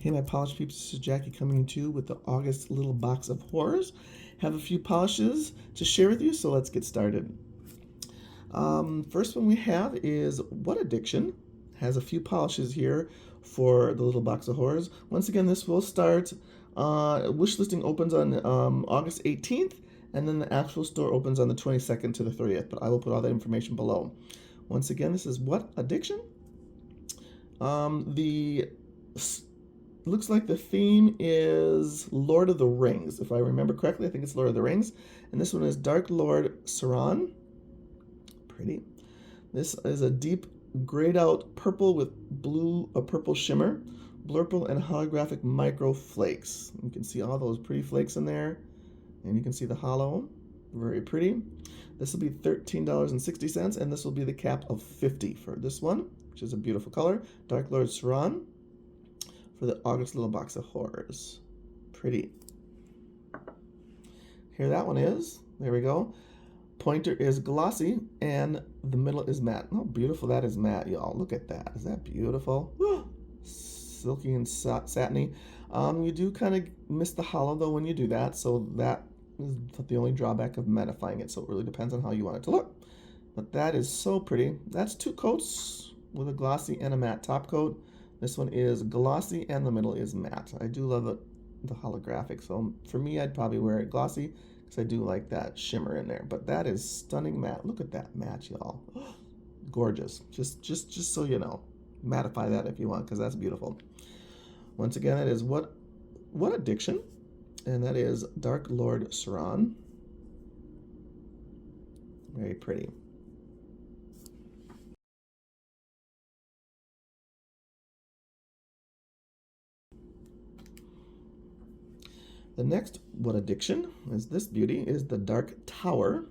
Hey, my polish peeps, this is Jackie coming to you with the August little box of horrors. Have a few polishes to share with you, so let's get started. First one we have is What Addiction? Has a few polishes here for the little box of horrors. Once again, this will start, Wishlisting opens on August 18th, and then the actual store opens on the 22nd to the 30th, but I will put all that information below. Once again, this is What Addiction? Looks like the theme is Lord of the Rings. If I remember correctly, I think it's Lord of the Rings. And this one is Dark Lord Sauron. Pretty. This is a deep grayed out purple with a purple shimmer. Blurple and holographic micro flakes. You can see all those pretty flakes in there. And you can see the hollow. Very pretty. This will be $13.60, and this will be the cap of 50 for this one, which is a beautiful color. Dark Lord Sauron for the August little box of horrors. Pretty. Here that one is. There we go. Pointer is glossy and the middle is matte. Oh, beautiful that is matte, y'all. Look at that. Is that beautiful? Silky and satiny. You do kind of miss the hollow though when you do that, so that is the only drawback of mattifying it, so it really depends on how you want it to look. But that is so pretty. That's two coats with a glossy and a matte top coat. This one is glossy and the middle is matte. I do love the holographic, so for me I'd probably wear it glossy because I do like that shimmer in there. But that is stunning matte. Look at that matte, y'all. Gorgeous. Just so you know, mattify that if you want because that's beautiful. Once again, that is What Addiction, and that is Dark Lord Sauron. Very pretty. The next What Addiction is this beauty, is the Dark Tower.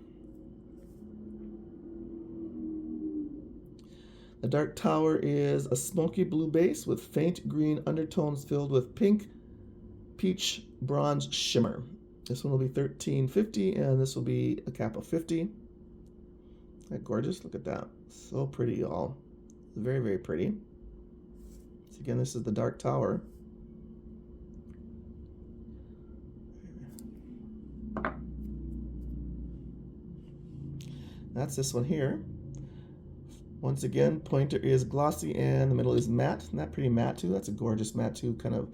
The Dark Tower is a smoky blue base with faint green undertones filled with pink, peach, bronze shimmer. This one will be $13.50, and this will be a cap of 50. Isn't that gorgeous? Look at that. So pretty, y'all. Very, very pretty. So again, this is the Dark Tower. That's this one here. Once again, pointer is glossy and the middle is matte. Isn't that pretty matte too? That's a gorgeous matte too, kind of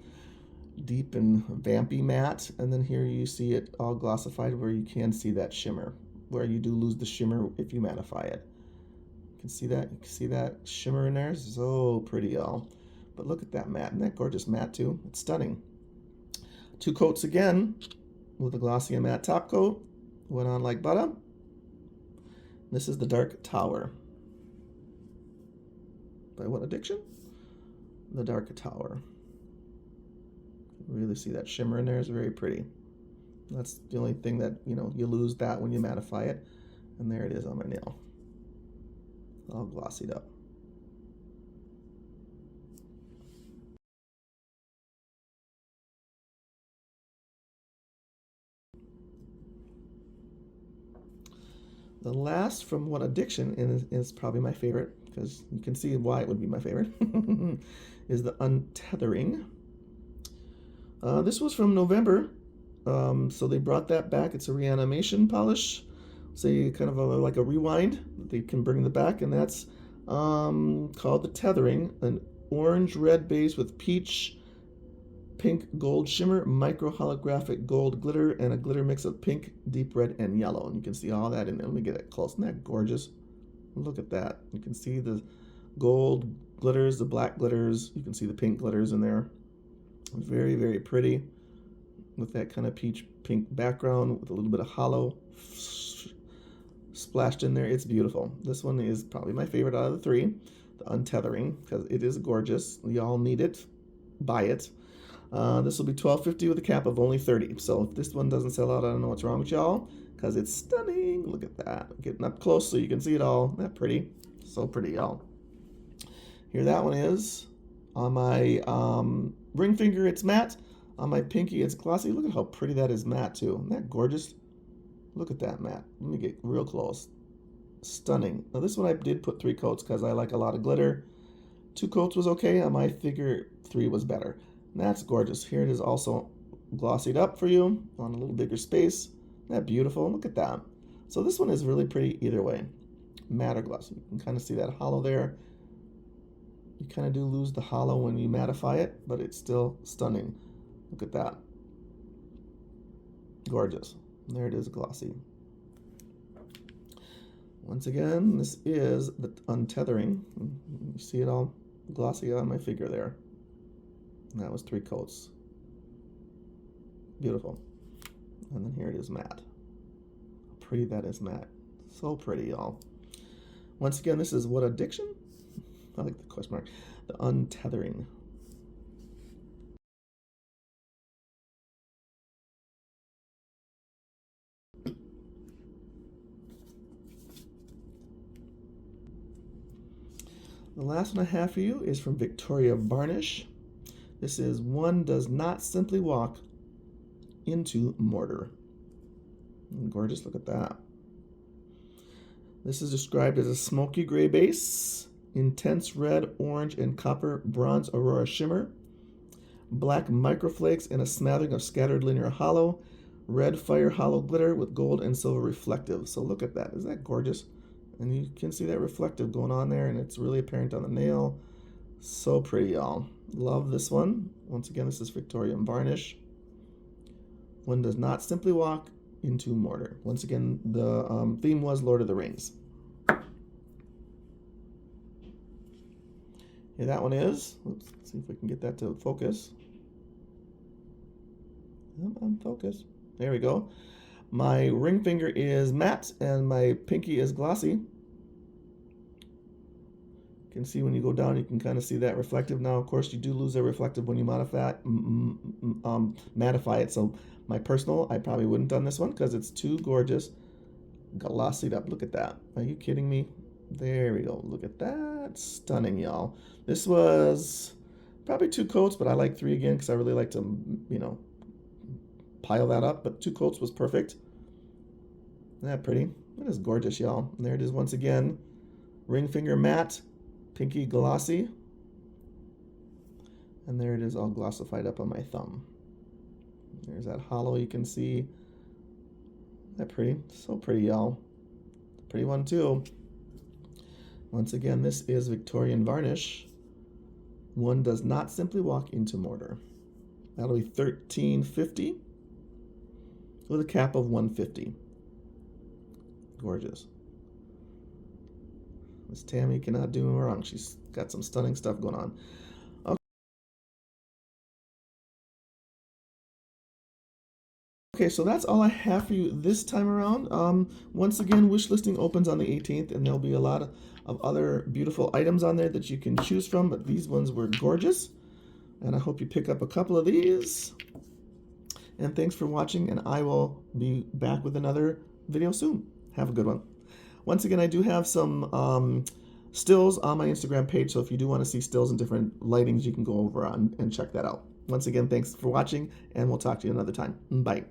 deep and vampy matte. And then here you see it all glossified where you can see that shimmer, where you do lose the shimmer if you mattify it. You can see that? You can see that shimmer in there? So pretty, y'all. But look at that matte. Isn't that gorgeous matte too? It's stunning. Two coats again with a glossy and matte top coat. Went on like butter. This is the Dark Tower. By What Addiction? The Dark Tower. Really see that shimmer in there. It's very pretty. That's the only thing that, you know, you lose that when you mattify it. And there it is on my nail. All glossied up. The last from What Addiction is probably my favorite, because you can see why it would be my favorite, is the Untethering. This was from November, so they brought that back. It's a reanimation polish, say kind of like a rewind. They can bring the back, and that's called the Tethering, an orange-red base with peach, pink gold shimmer, micro holographic gold glitter, and a glitter mix of pink, deep red, and yellow. And you can see all that in there. Let me get it close. Isn't that gorgeous? Look at that. You can see the gold glitters, the black glitters. You can see the pink glitters in there. Very, very pretty with that kind of peach pink background with a little bit of hollow splashed in there. It's beautiful. This one is probably my favorite out of the three, the Untethering, because it is gorgeous. Y'all need it. Buy it. This will be $12.50 with a cap of only 30. So if this one doesn't sell out, I don't know what's wrong with y'all, because it's stunning. Look at that. Getting up close so you can see it all. Isn't that pretty? So pretty, y'all. Here that one is. On my ring finger, it's matte. On my pinky, it's glossy. Look at how pretty that is matte, too. Isn't that gorgeous? Look at that matte. Let me get real close. Stunning. Now, this one I did put 3 coats because I like a lot of glitter. 2 coats was okay. On my figure, 3 was better. That's gorgeous. Here it is also glossied up for you on a little bigger space. Isn't that beautiful? Look at that. So this one is really pretty either way. Matte or glossy. You can kind of see that hollow there. You kind of do lose the hollow when you mattify it, but it's still stunning. Look at that. Gorgeous. There it is, glossy. Once again, this is the Untethering. You see it all glossy on my figure there. And that was 3 coats. Beautiful. And then here it is matte. How pretty that is matte. So pretty, y'all. Once again, this is what addiction? I like the question mark. The Untethering. The last one I have for you is from Victorian Varnish. This is One Does Not Simply Walk into Mordor. Gorgeous, look at that. This is described as a smoky gray base, intense red, orange, and copper bronze aurora shimmer, black microflakes and a smattering of scattered linear hollow, red fire hollow glitter with gold and silver reflective. So look at that. Isn't that gorgeous? And you can see that reflective going on there, and it's really apparent on the nail. So pretty, y'all. Love this one. Once again, this is Victorian Varnish. One Does Not Simply Walk into Mordor. Once again, the theme was Lord of the Rings. Here that one is. Let's see if we can get that to focus. On focus. There we go. My ring finger is matte and my pinky is glossy. You can see when you go down, you can kind of see that reflective. Now, of course, you do lose that reflective when you mattify it. So my personal, I probably wouldn't have done this one because it's too gorgeous. Glossied up. Look at that. Are you kidding me? There we go. Look at that. Stunning, y'all. This was probably 2 coats, but I like 3 again because I really like to, pile that up. But 2 coats was perfect. Isn't that pretty? That is gorgeous, y'all. And there it is once again. Ring finger matte, pinky glossy. And there it is all glossified up on my thumb. There's that hollow you can see. Isn't that pretty? So pretty, y'all. Pretty one too. Once again, this is Victorian Varnish. One Does Not Simply Walk into Mordor. That'll be $13.50 with a cap of $150. Gorgeous. Miss Tammy cannot do wrong. She's got some stunning stuff going on. Okay, so that's all I have for you this time around. Once again, Wishlisting opens on the 18th, and there'll be a lot of other beautiful items on there that you can choose from, but these ones were gorgeous, and I hope you pick up a couple of these. And thanks for watching, and I will be back with another video soon. Have a good one. Once again, I do have some stills on my Instagram page, so if you do want to see stills and different lightings, you can go over on and check that out. Once again, thanks for watching, and we'll talk to you another time. Bye.